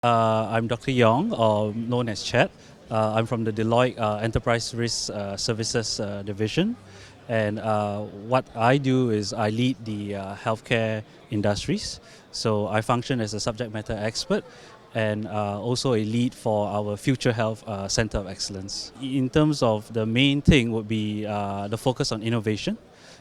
I'm Dr. Yong, or known as Chet. I'm from the Deloitte Enterprise Risk Services Division. And what I do is I lead the healthcare industries. So I function as a subject matter expert and also a lead for our Future Health Center of Excellence. In terms of the main thing would be the focus on innovation.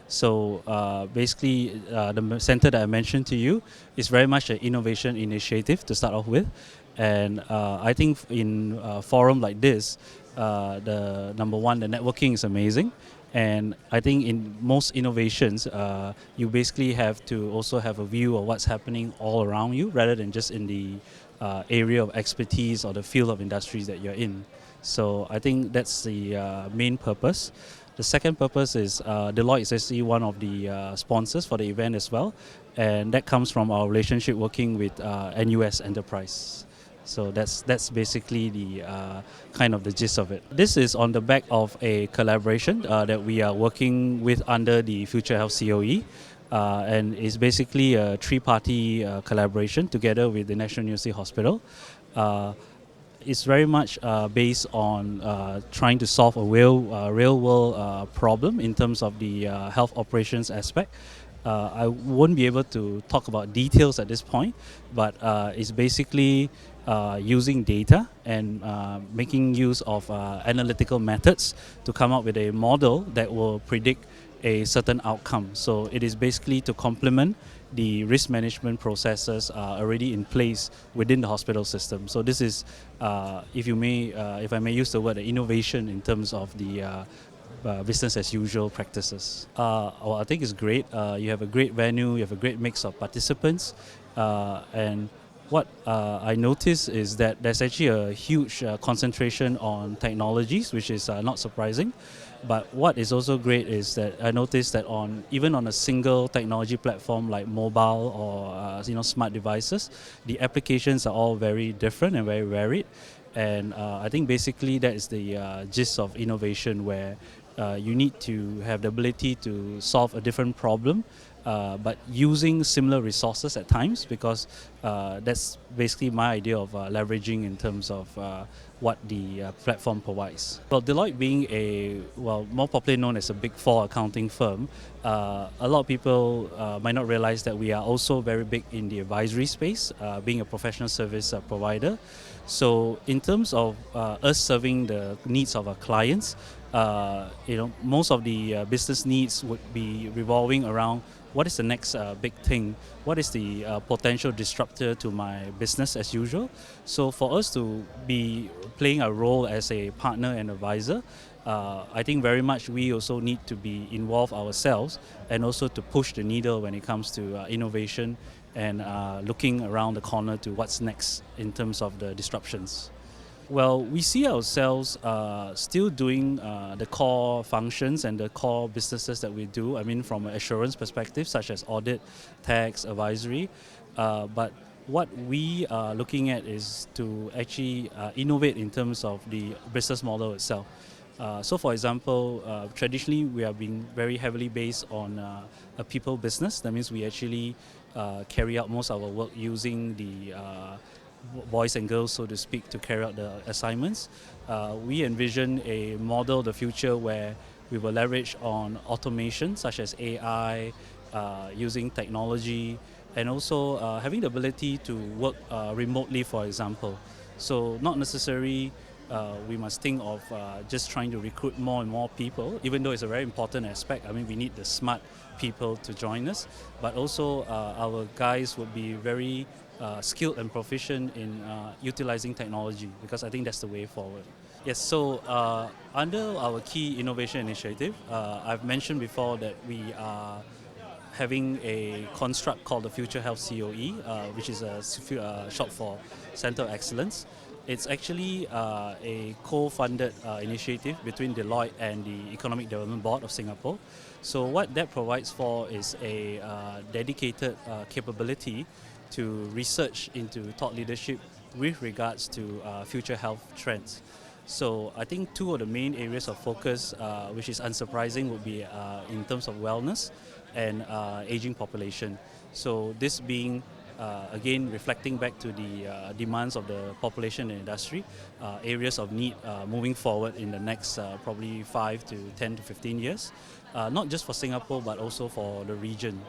So basically, the center that I mentioned to you is very much an innovation initiative to start off with. And I think in a forum like this, the number one, the networking is amazing. And I think in most innovations, you basically have to also have a view of what's happening all around you rather than just in the area of expertise or the field of industries that you're in. So I think that's the main purpose. The second purpose is Deloitte is actually one of the sponsors for the event as well, and that comes from our relationship working with NUS Enterprise. So that's basically the kind of the gist of it. This is on the back of a collaboration that we are working with under the Future Health COE. And it's basically a three-party collaboration together with the National University Hospital. It's very much based on trying to solve a real-world problem in terms of the health operations aspect. I won't be able to talk about details at this point, but it's basically using data and making use of analytical methods to come up with a model that will predict a certain outcome. So it is basically to complement the risk management processes already in place within the hospital system. So this is, if I may use the word, innovation in terms of the business as usual practices. Well, I think it's great. You have a great venue, you have a great mix of participants, and what I notice is that there's actually a huge concentration on technologies, which is not surprising. But what is also great is that I noticed that even on a single technology platform like mobile or smart devices, the applications are all very different and very varied. And I think basically that is the gist of innovation, where you need to have the ability to solve a different problem, but using similar resources at times, because that's basically my idea of leveraging in terms of what the platform provides. Well, Deloitte being more popularly known as a Big Four accounting firm, a lot of people might not realize that we are also very big in the advisory space, being a professional service provider. So in terms of us serving the needs of our clients, most of the business needs would be revolving around what is the next big thing, what is the potential disruptor to my business as usual. So for us to be playing a role as a partner and advisor, I think very much we also need to be involved ourselves and also to push the needle when it comes to innovation and looking around the corner to what's next in terms of the disruptions. Well, we see ourselves still doing the core functions and the core businesses that we do. I mean, from an assurance perspective, such as audit, tax, advisory. But what we are looking at is to actually innovate in terms of the business model itself. So, for example, traditionally we have been very heavily based on a people business. That means we actually carry out most of our work using the boys and girls, so to speak, to carry out the assignments. We envision a model of the future where we will leverage on automation such as AI, using technology, and also having the ability to work remotely, for example. So not necessarily we must think of just trying to recruit more and more people, even though it's a very important aspect. I mean, we need the smart people to join us, but also our guys would be very skilled and proficient in utilizing technology, because I think that's the way forward. Yes, so under our key innovation initiative, I've mentioned before that we are having a construct called the Future Health COE, which is a short for Center of Excellence. It's actually a co-funded initiative between Deloitte and the Economic Development Board of Singapore. So what that provides for is a dedicated capability to research into thought leadership with regards to future health trends. So I think two of the main areas of focus, which is unsurprising, would be in terms of wellness and aging population. So this being again reflecting back to the demands of the population and industry, areas of need moving forward in the next probably 5 to 10 to 15 years, not just for Singapore but also for the region.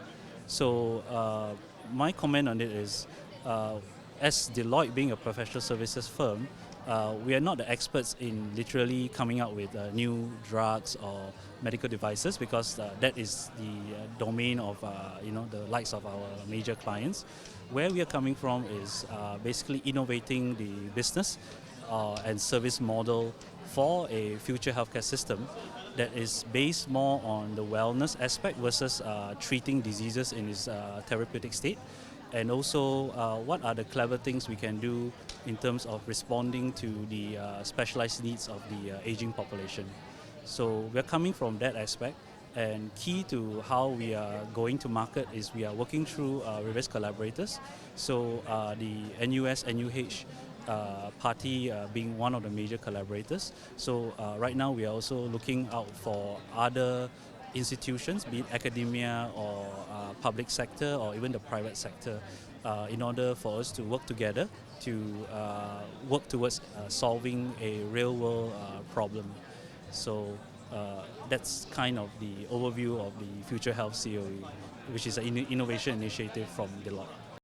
So my comment on it is, as Deloitte being a professional services firm, we are not the experts in literally coming out with new drugs or medical devices, because that is the domain of the likes of our major clients. Where we are coming from is basically innovating the business and service model for a future healthcare system that is based more on the wellness aspect versus treating diseases in its therapeutic state. And also, what are the clever things we can do in terms of responding to the specialized needs of the aging population. So we're coming from that aspect, and key to how we are going to market is we are working through various collaborators. So the NUS, NUH party being one of the major collaborators. So right now we are also looking out for other institutions, be it academia or public sector or even the private sector, in order for us to work together to work towards solving a real world problem. So that's kind of the overview of the Future Health COE, which is an innovation initiative from Deloitte.